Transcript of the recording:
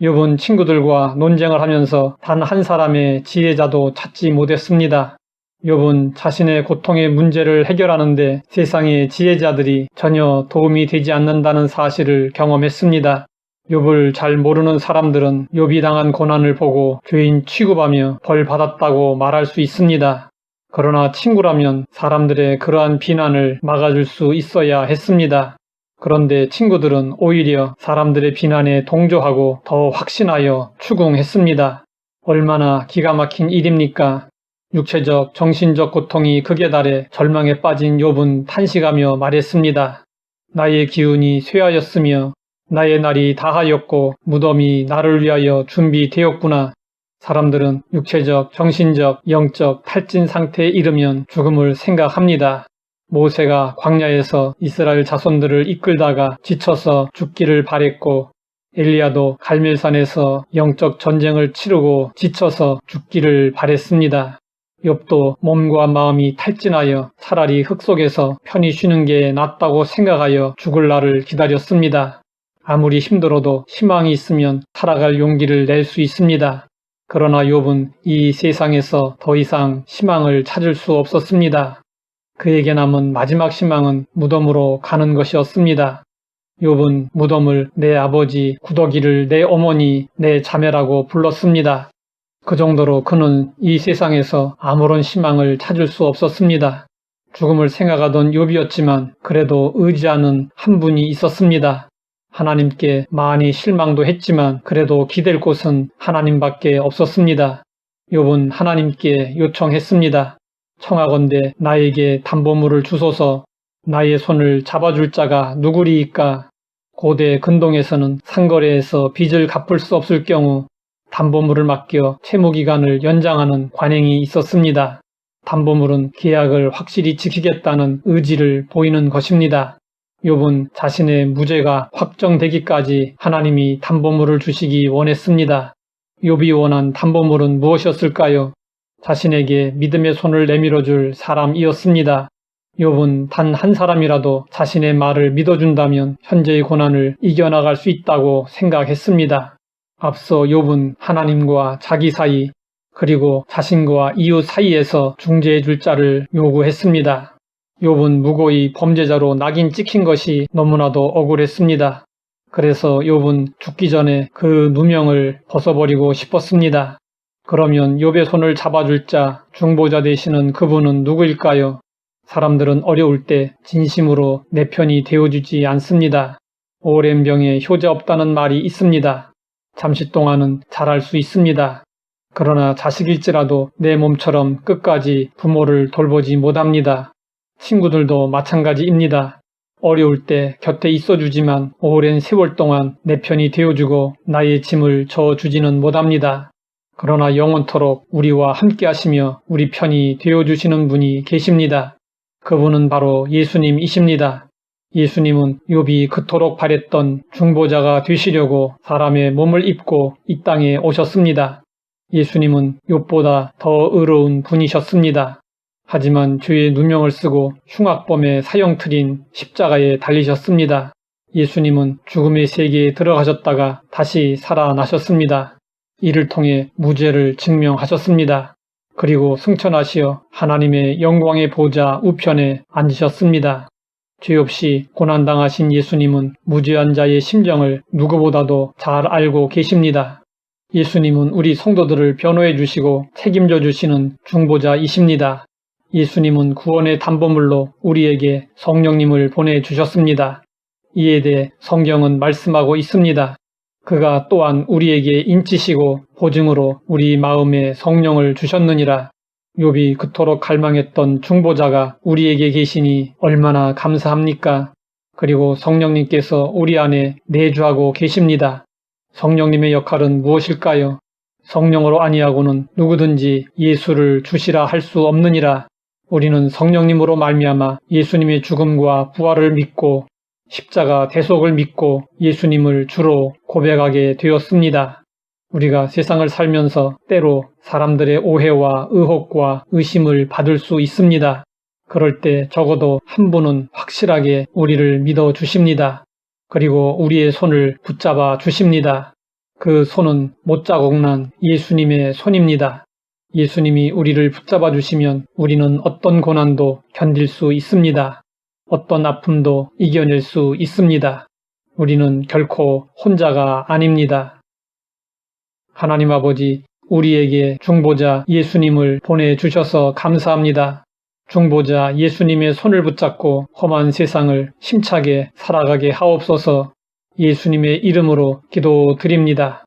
욥은 친구들과 논쟁을 하면서 단 한 사람의 지혜자도 찾지 못했습니다. 욥은 자신의 고통의 문제를 해결하는데 세상의 지혜자들이 전혀 도움이 되지 않는다는 사실을 경험했습니다. 욥을 잘 모르는 사람들은 욥이 당한 고난을 보고 죄인 취급하며 벌 받았다고 말할 수 있습니다. 그러나 친구라면 사람들의 그러한 비난을 막아줄 수 있어야 했습니다. 그런데 친구들은 오히려 사람들의 비난에 동조하고 더 확신하여 추궁했습니다. 얼마나 기가 막힌 일입니까? 육체적, 정신적 고통이 극에 달해 절망에 빠진 욥은 탄식하며 말했습니다. 나의 기운이 쇠하였으며 나의 날이 다하였고 무덤이 나를 위하여 준비되었구나. 사람들은 육체적, 정신적, 영적 탈진 상태에 이르면 죽음을 생각합니다. 모세가 광야에서 이스라엘 자손들을 이끌다가 지쳐서 죽기를 바랬고 엘리야도 갈멜산에서 영적 전쟁을 치르고 지쳐서 죽기를 바랬습니다. 욥도 몸과 마음이 탈진하여 차라리 흙 속에서 편히 쉬는 게 낫다고 생각하여 죽을 날을 기다렸습니다. 아무리 힘들어도 희망이 있으면 살아갈 용기를 낼 수 있습니다. 그러나 욥은 이 세상에서 더 이상 희망을 찾을 수 없었습니다. 그에게 남은 마지막 희망은 무덤으로 가는 것이었습니다. 욥은 무덤을 내 아버지, 구더기를 내 어머니, 내 자매라고 불렀습니다. 그 정도로 그는 이 세상에서 아무런 희망을 찾을 수 없었습니다. 죽음을 생각하던 욥이었지만 그래도 의지하는 한 분이 있었습니다. 하나님께 많이 실망도 했지만 그래도 기댈 곳은 하나님밖에 없었습니다. 욥은 하나님께 요청했습니다. 청하건대 나에게 담보물을 주소서. 나의 손을 잡아줄 자가 누구리이까? 고대 근동에서는 상거래에서 빚을 갚을 수 없을 경우 담보물을 맡겨 채무기간을 연장하는 관행이 있었습니다. 담보물은 계약을 확실히 지키겠다는 의지를 보이는 것입니다. 욥은 자신의 무죄가 확정되기까지 하나님이 담보물을 주시기 원했습니다. 욥이 원한 담보물은 무엇이었을까요? 자신에게 믿음의 손을 내밀어줄 사람이었습니다. 욥은 단 한 사람이라도 자신의 말을 믿어준다면 현재의 고난을 이겨나갈 수 있다고 생각했습니다. 앞서 욥은 하나님과 자기 사이 그리고 자신과 이웃 사이에서 중재해줄 자를 요구했습니다. 욥은 무고히 범죄자로 낙인 찍힌 것이 너무나도 억울했습니다. 그래서 욥은 죽기 전에 그 누명을 벗어버리고 싶었습니다. 그러면 욥의 손을 잡아줄 자, 중보자 되시는 그분은 누구일까요? 사람들은 어려울 때 진심으로 내 편이 되어주지 않습니다. 오랜 병에 효자 없다는 말이 있습니다. 잠시 동안은 잘할 수 있습니다. 그러나 자식일지라도 내 몸처럼 끝까지 부모를 돌보지 못합니다. 친구들도 마찬가지입니다. 어려울 때 곁에 있어주지만 오랜 세월 동안 내 편이 되어주고 나의 짐을 져주지는 못합니다. 그러나 영원토록 우리와 함께 하시며 우리 편이 되어주시는 분이 계십니다. 그분은 바로 예수님이십니다. 예수님은 욥이 그토록 바랬던 중보자가 되시려고 사람의 몸을 입고 이 땅에 오셨습니다. 예수님은 욥보다 더 의로운 분이셨습니다. 하지만 죄의 누명을 쓰고 흉악범의 사형틀인 십자가에 달리셨습니다. 예수님은 죽음의 세계에 들어가셨다가 다시 살아나셨습니다. 이를 통해 무죄를 증명하셨습니다. 그리고 승천하시어 하나님의 영광의 보좌 우편에 앉으셨습니다. 죄 없이 고난당하신 예수님은 무죄한 자의 심정을 누구보다도 잘 알고 계십니다. 예수님은 우리 성도들을 변호해 주시고 책임져 주시는 중보자이십니다. 예수님은 구원의 담보물로 우리에게 성령님을 보내주셨습니다. 이에 대해 성경은 말씀하고 있습니다. 그가 또한 우리에게 인치시고 보증으로 우리 마음에 성령을 주셨느니라. 욥이 그토록 갈망했던 중보자가 우리에게 계시니 얼마나 감사합니까? 그리고 성령님께서 우리 안에 내주하고 계십니다. 성령님의 역할은 무엇일까요? 성령으로 아니하고는 누구든지 예수를 주시라 할 수 없느니라. 우리는 성령님으로 말미암아 예수님의 죽음과 부활을 믿고 십자가 대속을 믿고 예수님을 주로 고백하게 되었습니다. 우리가 세상을 살면서 때로 사람들의 오해와 의혹과 의심을 받을 수 있습니다. 그럴 때 적어도 한 분은 확실하게 우리를 믿어 주십니다. 그리고 우리의 손을 붙잡아 주십니다. 그 손은 못자국난 예수님의 손입니다. 예수님이 우리를 붙잡아 주시면 우리는 어떤 고난도 견딜 수 있습니다. 어떤 아픔도 이겨낼 수 있습니다. 우리는 결코 혼자가 아닙니다. 하나님 아버지, 우리에게 중보자 예수님을 보내주셔서 감사합니다. 중보자 예수님의 손을 붙잡고 험한 세상을 힘차게 살아가게 하옵소서. 예수님의 이름으로 기도드립니다.